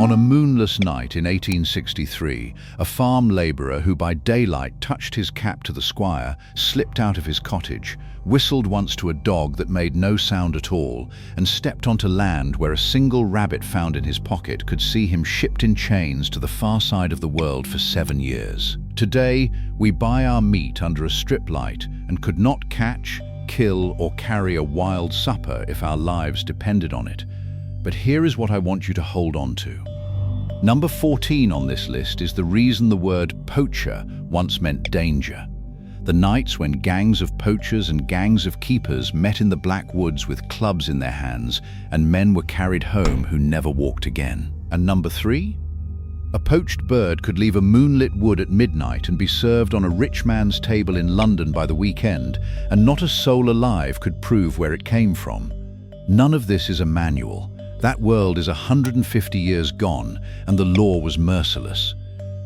On a moonless night in 1863, a farm labourer who by daylight touched his cap to the squire, slipped out of his cottage, whistled once to a dog that made no sound at all, and stepped onto land where a single rabbit found in his pocket could see him shipped in chains to the far side of the world for 7 years. Today, we buy our meat under a strip light and could not catch, kill, or carry a wild supper if our lives depended on it. But here is what I want you to hold on to. Number 14 on this list is the reason the word poacher once meant danger. The nights when gangs of poachers and gangs of keepers met in the black woods with clubs in their hands, and men were carried home who never walked again. And number 3? A poached bird could leave a moonlit wood at midnight and be served on a rich man's table in London by the weekend, and not a soul alive could prove where it came from. None of this is a manual. That world is 150 years gone, and the law was merciless.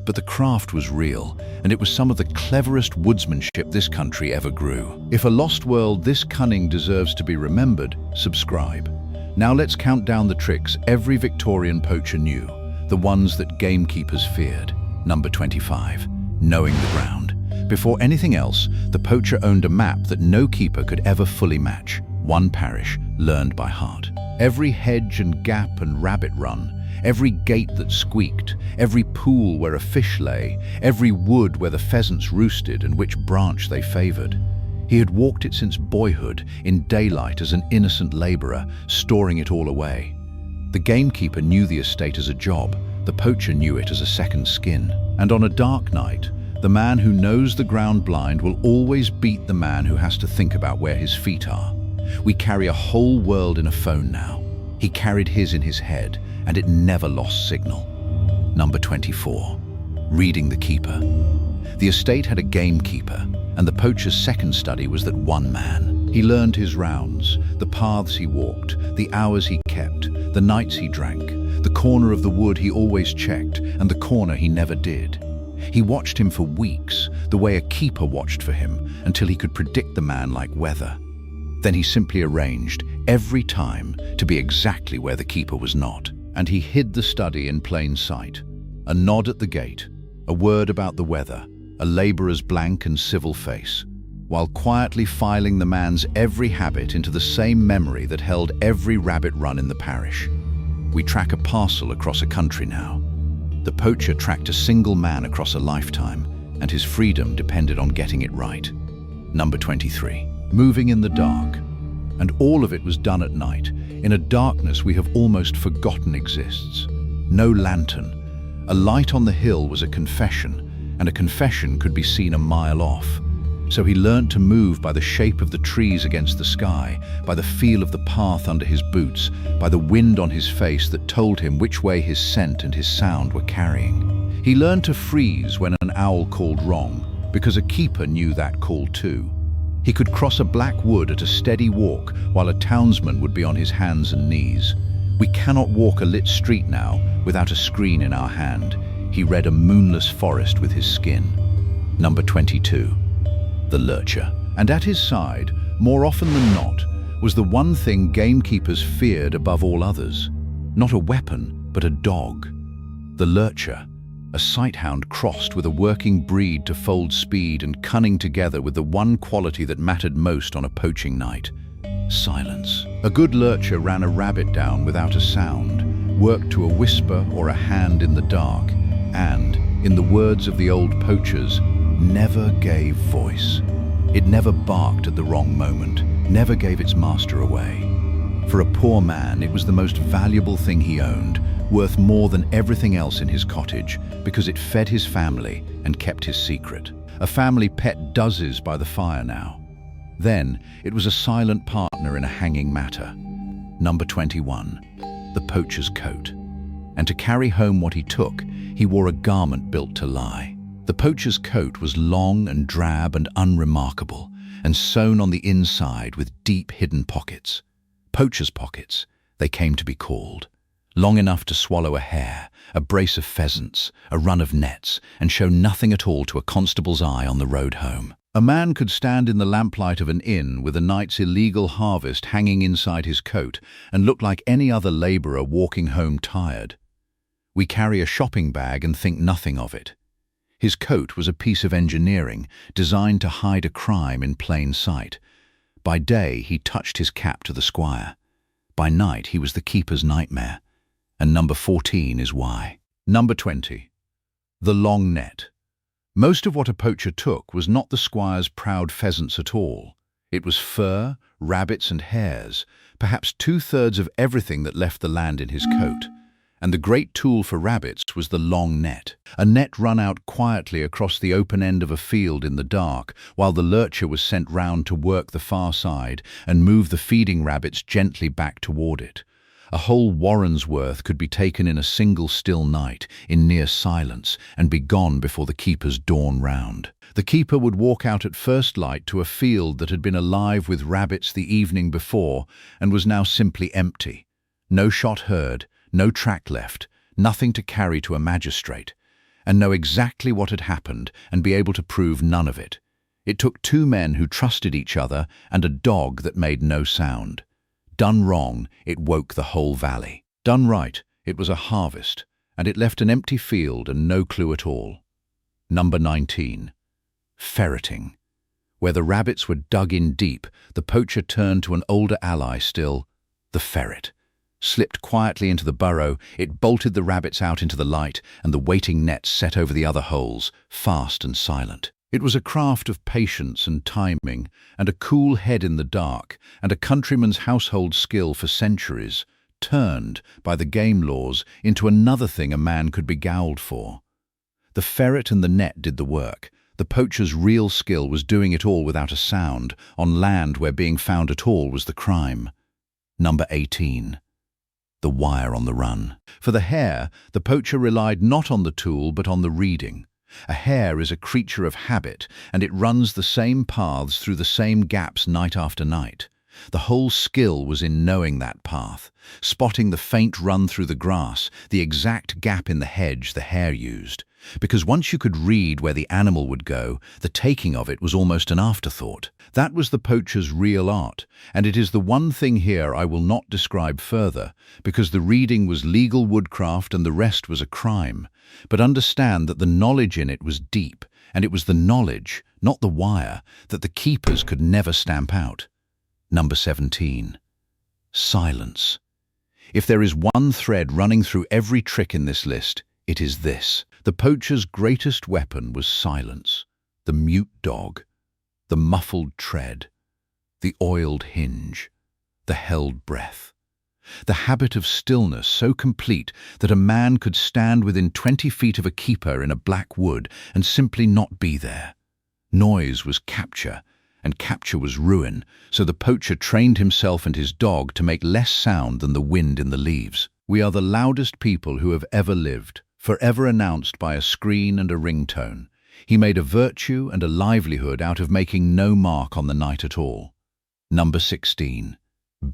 But the craft was real, and it was some of the cleverest woodsmanship this country ever grew. If a lost world this cunning deserves to be remembered, subscribe. Now let's count down the tricks every Victorian poacher knew, the ones that gamekeepers feared. Number 25, knowing the ground. Before anything else, the poacher owned a map that no keeper could ever fully match. One parish, learned by heart. Every hedge and gap and rabbit run, every gate that squeaked, every pool where a fish lay, every wood where the pheasants roosted and which branch they favoured. He had walked it since boyhood, in daylight as an innocent labourer, storing it all away. The gamekeeper knew the estate as a job, the poacher knew it as a second skin. And on a dark night, the man who knows the ground blind will always beat the man who has to think about where his feet are. We carry a whole world in a phone now. He carried his in his head, and it never lost signal. Number 24, reading the keeper. The estate had a gamekeeper, and the poacher's second study was that one man. He learned his rounds, the paths he walked, the hours he kept, the nights he drank, the corner of the wood he always checked, and the corner he never did. He watched him for weeks, the way a keeper watched for him, until he could predict the man like weather. Then he simply arranged, every time, to be exactly where the keeper was not. And he hid the study in plain sight. A nod at the gate, a word about the weather, a labourer's blank and civil face, while quietly filing the man's every habit into the same memory that held every rabbit run in the parish. We track a parcel across a country now. The poacher tracked a single man across a lifetime, and his freedom depended on getting it right. Number 23. Moving in the dark. And all of it was done at night, in a darkness we have almost forgotten exists. No lantern. A light on the hill was a confession, and a confession could be seen a mile off. So he learnt to move by the shape of the trees against the sky, by the feel of the path under his boots, by the wind on his face that told him which way his scent and his sound were carrying. He learned to freeze when an owl called wrong, because a keeper knew that call too. He could cross a black wood at a steady walk while a townsman would be on his hands and knees. We cannot walk a lit street now without a screen in our hand. He read a moonless forest with his skin. Number 22, the lurcher. And at his side, more often than not, was the one thing gamekeepers feared above all others. Not a weapon, but a dog. The lurcher. A sighthound crossed with a working breed to fold speed and cunning together with the one quality that mattered most on a poaching night: silence. A good lurcher ran a rabbit down without a sound, worked to a whisper or a hand in the dark, and, in the words of the old poachers, never gave voice. It never barked at the wrong moment, never gave its master away. For a poor man, it was the most valuable thing he owned, worth more than everything else in his cottage, because it fed his family and kept his secret. A family pet does by the fire now. Then, it was a silent partner in a hanging matter. Number 21, the poacher's coat. And to carry home what he took, he wore a garment built to lie. The poacher's coat was long and drab and unremarkable, and sewn on the inside with deep hidden pockets. Poacher's pockets, they came to be called. Long enough to swallow a hare, a brace of pheasants, a run of nets, and show nothing at all to a constable's eye on the road home. A man could stand in the lamplight of an inn with a night's illegal harvest hanging inside his coat and look like any other labourer walking home tired. We carry a shopping bag and think nothing of it. His coat was a piece of engineering designed to hide a crime in plain sight. By day, he touched his cap to the squire. By night, he was the keeper's nightmare. And number 14 is why. Number 20. The long net. Most of what a poacher took was not the squire's proud pheasants at all. It was fur, rabbits and hares, perhaps 2/3 of everything that left the land in his coat. And the great tool for rabbits was the long net. A net run out quietly across the open end of a field in the dark, while the lurcher was sent round to work the far side and move the feeding rabbits gently back toward it. A whole warren's worth could be taken in a single still night, in near silence, and be gone before the keeper's dawn round. The keeper would walk out at first light to a field that had been alive with rabbits the evening before and was now simply empty. No shot heard, no track left, nothing to carry to a magistrate, and know exactly what had happened and be able to prove none of it. It took 2 men who trusted each other and a dog that made no sound. Done wrong, it woke the whole valley. Done right, it was a harvest, and it left an empty field and no clue at all. Number 19. Ferreting. Where the rabbits were dug in deep, the poacher turned to an older ally still, the ferret. Slipped quietly into the burrow, it bolted the rabbits out into the light and the waiting nets set over the other holes, fast and silent. It was a craft of patience and timing, and a cool head in the dark, and a countryman's household skill for centuries, turned, by the game laws, into another thing a man could be gowled for. The ferret and the net did the work. The poacher's real skill was doing it all without a sound, on land where being found at all was the crime. Number 18. The wire on the run. For the hare, the poacher relied not on the tool but on the reading. A hare is a creature of habit, and it runs the same paths through the same gaps night after night. The whole skill was in knowing that path, spotting the faint run through the grass, the exact gap in the hedge the hare used. Because once you could read where the animal would go, the taking of it was almost an afterthought. That was the poacher's real art, and it is the one thing here I will not describe further, because the reading was legal woodcraft and the rest was a crime. But understand that the knowledge in it was deep, and it was the knowledge, not the wire, that the keepers could never stamp out. Number 17. Silence. If there is one thread running through every trick in this list, it is this. The poacher's greatest weapon was silence, the mute dog, the muffled tread, the oiled hinge, the held breath. The habit of stillness so complete that a man could stand within 20 feet of a keeper in a black wood and simply not be there. Noise was capture, and capture was ruin, so the poacher trained himself and his dog to make less sound than the wind in the leaves. We are the loudest people who have ever lived, forever announced by a screen and a ringtone. He made a virtue and a livelihood out of making no mark on the night at all. Number 16.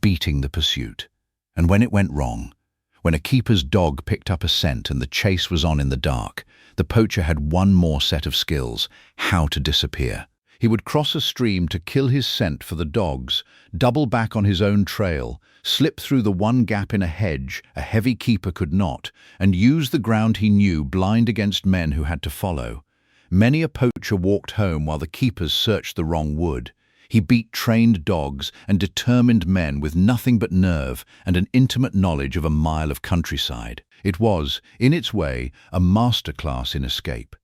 Beating the pursuit. And when it went wrong, when a keeper's dog picked up a scent and the chase was on in the dark, the poacher had one more set of skills: how to disappear. He would cross a stream to kill his scent for the dogs, double back on his own trail, slip through the one gap in a hedge a heavy keeper could not, and use the ground he knew blind against men who had to follow. Many a poacher walked home while the keepers searched the wrong wood. He beat trained dogs and determined men with nothing but nerve and an intimate knowledge of a mile of countryside. It was, in its way, a masterclass in escape.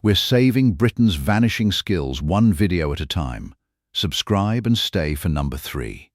We're saving Britain's vanishing skills one video at a time. Subscribe and stay for number 3.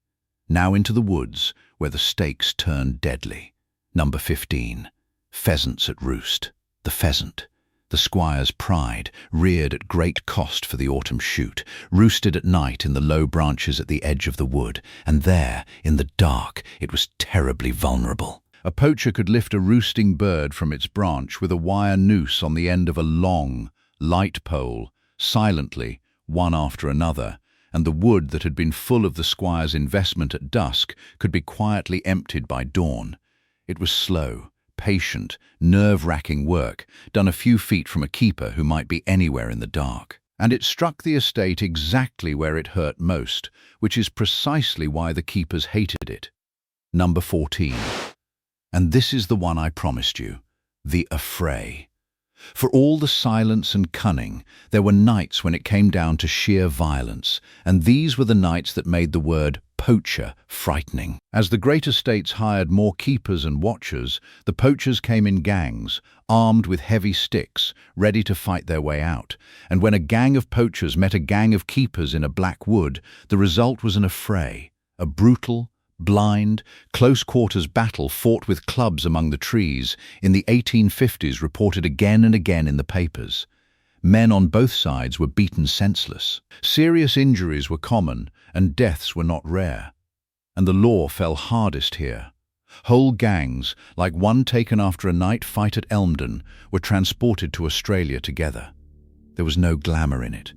Now into the woods, where the stakes turn deadly. Number 15. Pheasants at roost. The pheasant. The squire's pride, reared at great cost for the autumn shoot, roosted at night in the low branches at the edge of the wood, and there, in the dark, it was terribly vulnerable. A poacher could lift a roosting bird from its branch with a wire noose on the end of a long, light pole, silently, one after another, and the wood that had been full of the squire's investment at dusk could be quietly emptied by dawn. It was slow, patient, nerve-wracking work, done a few feet from a keeper who might be anywhere in the dark. And it struck the estate exactly where it hurt most, which is precisely why the keepers hated it. Number 14. And this is the one I promised you. The affray. For all the silence and cunning, there were nights when it came down to sheer violence, and these were the nights that made the word poacher frightening. As the great estates hired more keepers and watchers, the poachers came in gangs, armed with heavy sticks, ready to fight their way out. And when a gang of poachers met a gang of keepers in a black wood, the result was an affray, a brutal, blind, close-quarters battle fought with clubs among the trees, in the 1850s reported again and again in the papers. Men on both sides were beaten senseless. Serious injuries were common, and deaths were not rare. And the law fell hardest here. Whole gangs, like one taken after a night fight at Elmdon, were transported to Australia together. There was no glamour in it.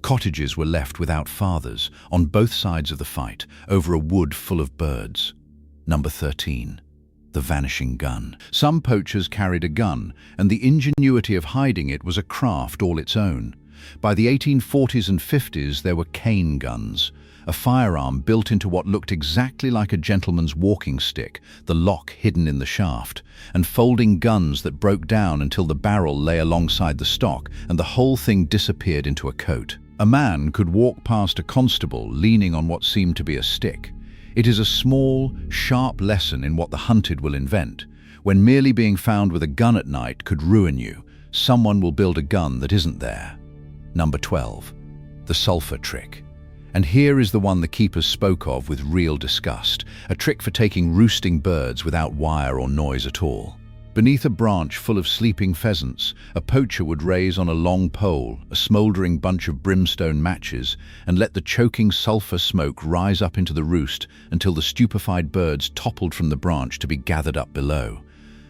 Cottages were left without fathers, on both sides of the fight, over a wood full of birds. Number 13. The vanishing gun. Some poachers carried a gun, and the ingenuity of hiding it was a craft all its own. By the 1840s and 50s there were cane guns, a firearm built into what looked exactly like a gentleman's walking stick, the lock hidden in the shaft, and folding guns that broke down until the barrel lay alongside the stock and the whole thing disappeared into a coat. A man could walk past a constable leaning on what seemed to be a stick. It is a small, sharp lesson in what the hunted will invent. When merely being found with a gun at night could ruin you, someone will build a gun that isn't there. Number 12. The sulphur trick. And here is the one the keepers spoke of with real disgust, a trick for taking roosting birds without wire or noise at all. Beneath a branch full of sleeping pheasants, a poacher would raise on a long pole a smouldering bunch of brimstone matches and let the choking sulphur smoke rise up into the roost until the stupefied birds toppled from the branch to be gathered up below.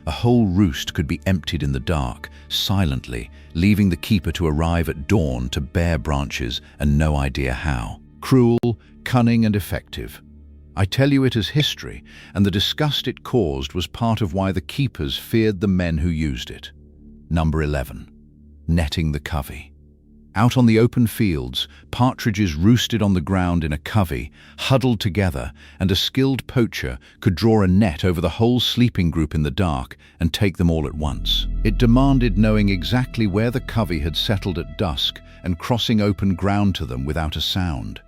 A whole roost could be emptied in the dark, silently, leaving the keeper to arrive at dawn to bare branches and no idea how. Cruel, cunning and effective. I tell you it as history, and the disgust it caused was part of why the keepers feared the men who used it. Number 11. Netting the covey. Out on the open fields, partridges roosted on the ground in a covey, huddled together, and a skilled poacher could draw a net over the whole sleeping group in the dark and take them all at once. It demanded knowing exactly where the covey had settled at dusk and crossing open ground to them without a sound.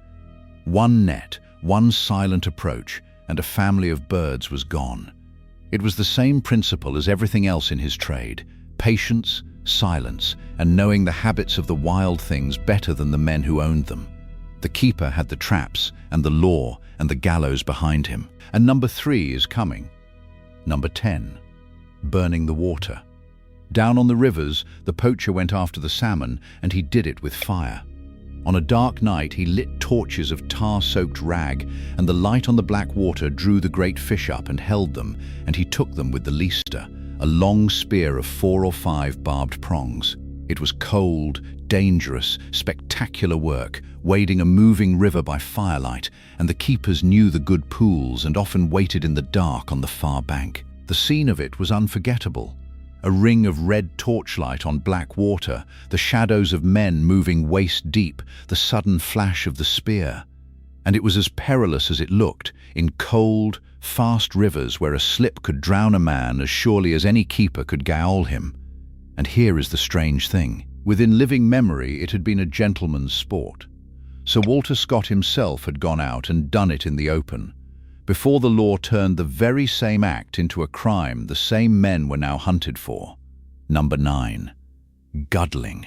One net, one silent approach, and a family of birds was gone. It was the same principle as everything else in his trade: patience, silence, and knowing the habits of the wild things better than the men who owned them. The keeper had the traps and the law and the gallows behind him. And number 3 is coming. Number 10. Burning the water. Down on the rivers, the poacher went after the salmon, and he did it with fire. On a dark night, he lit torches of tar-soaked rag, and the light on the black water drew the great fish up and held them, and he took them with the leister, a long spear of 4 or 5 barbed prongs. It was cold, dangerous, spectacular work, wading a moving river by firelight, and the keepers knew the good pools and often waited in the dark on the far bank. The scene of it was unforgettable. A ring of red torchlight on black water, the shadows of men moving waist deep, the sudden flash of the spear. And it was as perilous as it looked, in cold, fast rivers where a slip could drown a man as surely as any keeper could gaol him. And here is the strange thing. Within living memory, it had been a gentleman's sport. Sir Walter Scott himself had gone out and done it in the open. Before the law turned the very same act into a crime the same men were now hunted for. Number 9. Guddling.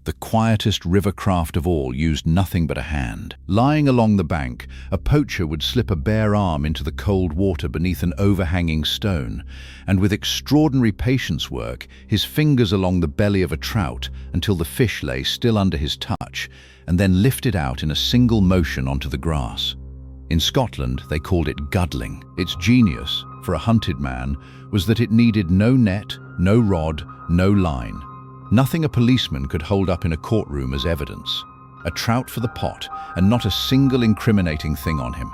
The quietest rivercraft of all used nothing but a hand. Lying along the bank, a poacher would slip a bare arm into the cold water beneath an overhanging stone, and with extraordinary patience work his fingers along the belly of a trout until the fish lay still under his touch, and then lift it out in a single motion onto the grass. In Scotland, they called it guddling. Its genius, for a hunted man, was that it needed no net, no rod, no line. Nothing a policeman could hold up in a courtroom as evidence. A trout for the pot, and not a single incriminating thing on him.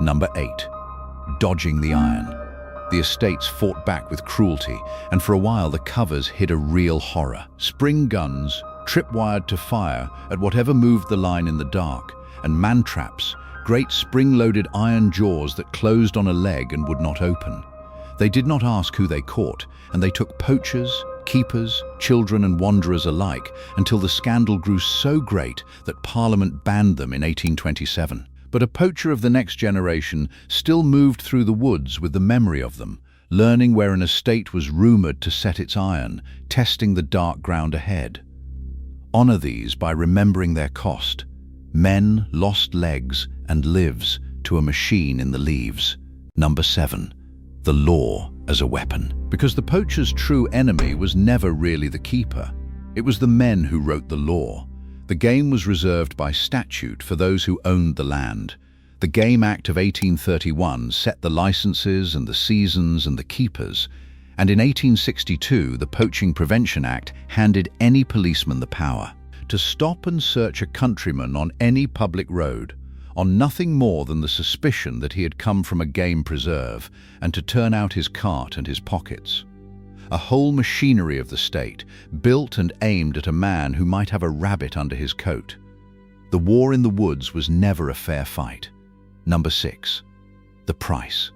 Number 8. Dodging the iron. The estates fought back with cruelty, and for a while the covers hid a real horror. Spring guns, tripwired to fire at whatever moved the line in the dark, and mantraps, great spring-loaded iron jaws that closed on a leg and would not open. They did not ask who they caught, and they took poachers, keepers, children and wanderers alike until the scandal grew so great that Parliament banned them in 1827. But a poacher of the next generation still moved through the woods with the memory of them, learning where an estate was rumoured to set its iron, testing the dark ground ahead. Honour these by remembering their cost. Men lost legs and lives to a machine in the leaves. Number 7. The law as a weapon. Because the poacher's true enemy was never really the keeper. It was the men who wrote the law. The game was reserved by statute for those who owned the land. The Game Act of 1831 set the licenses and the seasons and the keepers, and in 1862 the Poaching Prevention Act handed any policeman the power to stop and search a countryman on any public road, on nothing more than the suspicion that he had come from a game preserve, and to turn out his cart and his pockets. A whole machinery of the state, built and aimed at a man who might have a rabbit under his coat. The war in the woods was never a fair fight. Number 6. The price.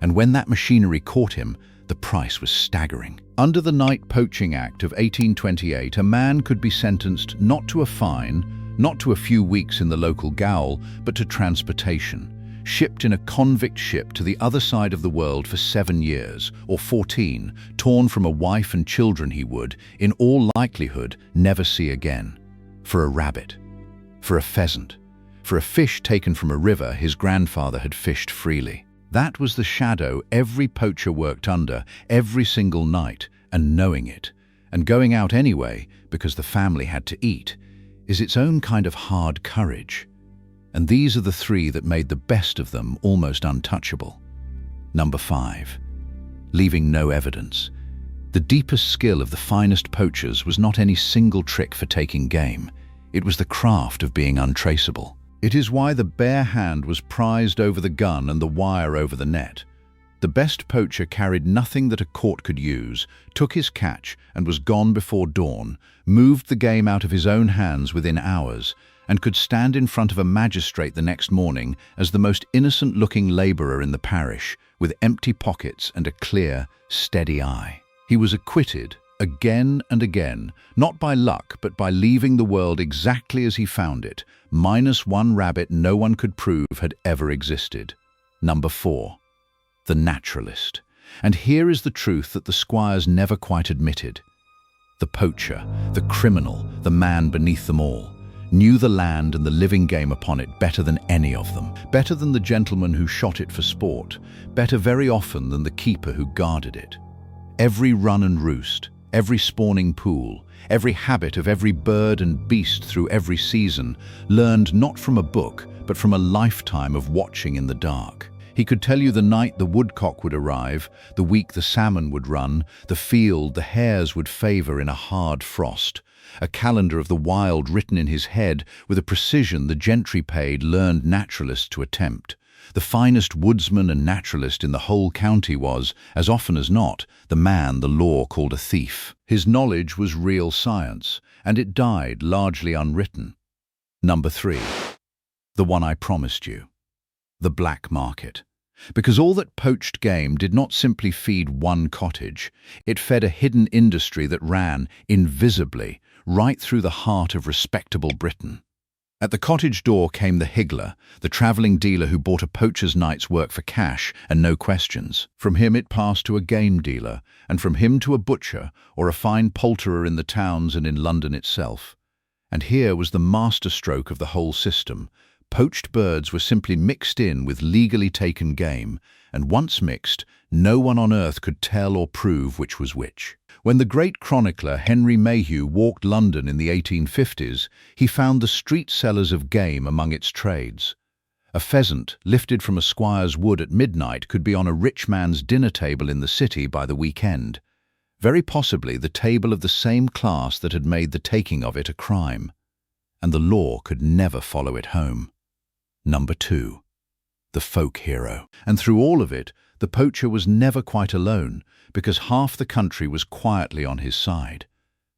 And when that machinery caught him, the price was staggering. Under the Night Poaching Act of 1828, a man could be sentenced not to a fine, not to a few weeks in the local gaol, but to transportation, shipped in a convict ship to the other side of the world for 7 years, or 14, torn from a wife and children he would, in all likelihood, never see again. For a rabbit, for a pheasant, for a fish taken from a river his grandfather had fished freely. That was the shadow every poacher worked under every single night, and knowing it, and going out anyway because the family had to eat, is its own kind of hard courage. And these are the 3 that made the best of them almost untouchable. Number 5. Leaving no evidence. The deepest skill of the finest poachers was not any single trick for taking game. It was the craft of being untraceable. It is why the bare hand was prized over the gun and the wire over the net. The best poacher carried nothing that a court could use, took his catch and was gone before dawn, moved the game out of his own hands within hours, and could stand in front of a magistrate the next morning as the most innocent-looking labourer in the parish, with empty pockets and a clear, steady eye. He was acquitted again and again, not by luck but by leaving the world exactly as he found it, minus one rabbit no one could prove had ever existed. Number 4. The naturalist. And here is the truth that the squires never quite admitted. The poacher, the criminal, the man beneath them all, knew the land and the living game upon it better than any of them, better than the gentleman who shot it for sport, better very often than the keeper who guarded it. Every run and roost, every spawning pool, every habit of every bird and beast through every season, learned not from a book, but from a lifetime of watching in the dark. He could tell you the night the woodcock would arrive, the week the salmon would run, the field the hares would favour in a hard frost, a calendar of the wild written in his head with a precision the gentry-paid learned naturalist to attempt. The finest woodsman and naturalist in the whole county was, as often as not, the man the law called a thief. His knowledge was real science, and it died largely unwritten. Number 3. The one I promised you. The black market. Because all that poached game did not simply feed one cottage, it fed a hidden industry that ran, invisibly, right through the heart of respectable Britain. At the cottage door came the higgler, the travelling dealer who bought a poacher's night's work for cash and no questions. From him it passed to a game dealer, and from him to a butcher or a fine poulterer in the towns and in London itself. And here was the masterstroke of the whole system. Poached birds were simply mixed in with legally taken game, and once mixed, no one on earth could tell or prove which was which. When the great chronicler Henry Mayhew walked London in the 1850s, he found the street sellers of game among its trades. A pheasant, lifted from a squire's wood at midnight, could be on a rich man's dinner table in the city by the weekend. Very possibly the table of the same class that had made the taking of it a crime. And the law could never follow it home. Number 2. The folk hero. And through all of it, the poacher was never quite alone, because half the country was quietly on his side.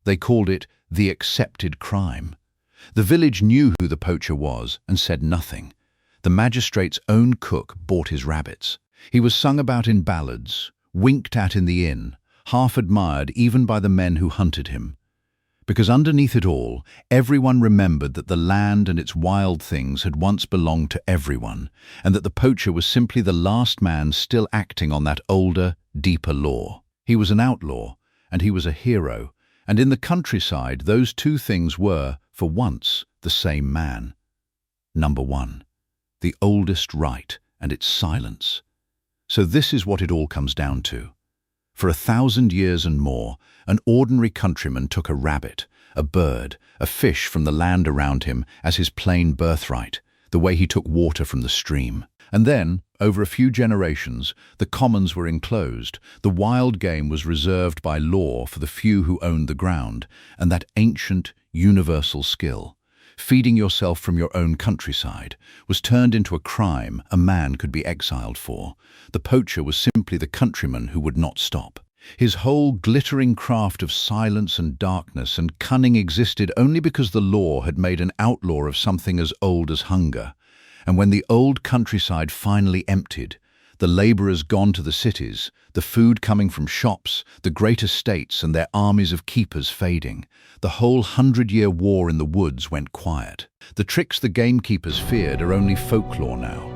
They called it the accepted crime. The village knew who the poacher was and said nothing. The magistrate's own cook bought his rabbits. He was sung about in ballads, winked at in the inn, half admired even by the men who hunted him. Because underneath it all, everyone remembered that the land and its wild things had once belonged to everyone, and that the poacher was simply the last man still acting on that older, deeper law. He was an outlaw, and he was a hero, and in the countryside those two things were, for once, the same man. Number 1. The oldest right and its silence. So this is what it all comes down to. For 1,000 years and more, an ordinary countryman took a rabbit, a bird, a fish from the land around him as his plain birthright, the way he took water from the stream. And then, over a few generations, the commons were enclosed, the wild game was reserved by law for the few who owned the ground, and that ancient, universal skill, feeding yourself from your own countryside, was turned into a crime a man could be exiled for. The poacher was simply the countryman who would not stop. His whole glittering craft of silence and darkness and cunning existed only because the law had made an outlaw of something as old as hunger. And when the old countryside finally emptied, the labourers gone to the cities, the food coming from shops, the great estates and their armies of keepers fading, the whole 100-year war in the woods went quiet. The tricks the gamekeepers feared are only folklore now.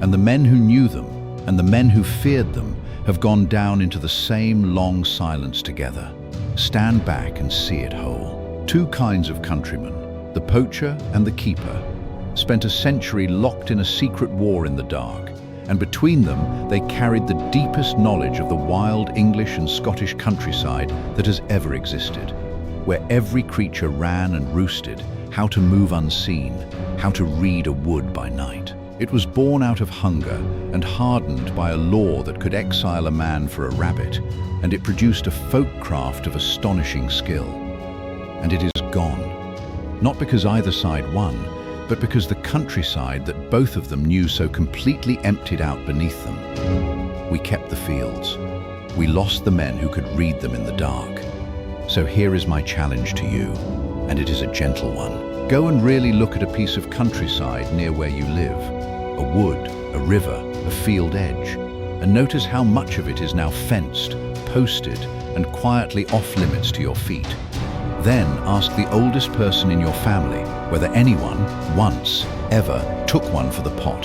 And the men who knew them, and the men who feared them, have gone down into the same long silence together. Stand back and see it whole. Two kinds of countrymen, the poacher and the keeper, spent a century locked in a secret war in the dark, and between them they carried the deepest knowledge of the wild English and Scottish countryside that has ever existed, where every creature ran and roosted, how to move unseen, how to read a wood by night. It was born out of hunger and hardened by a law that could exile a man for a rabbit, and it produced a folk craft of astonishing skill. And it is gone, not because either side won, but because the countryside that both of them knew so completely emptied out beneath them. We kept the fields. We lost the men who could read them in the dark. So here is my challenge to you, and it is a gentle one. Go and really look at a piece of countryside near where you live, a wood, a river, a field edge, and notice how much of it is now fenced, posted, and quietly off limits to your feet. Then ask the oldest person in your family whether anyone, once, ever, took one for the pot.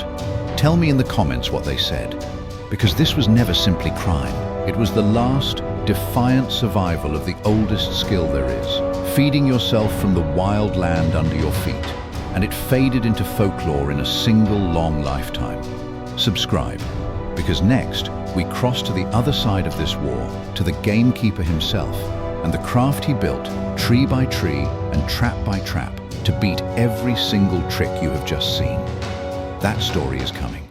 Tell me in the comments what they said, because this was never simply crime. It was the last, defiant survival of the oldest skill there is, feeding yourself from the wild land under your feet, and it faded into folklore in a single long lifetime. Subscribe, because next we cross to the other side of this war, to the gamekeeper himself, and the craft he built, tree by tree and trap by trap, to beat every single trick you have just seen. That story is coming.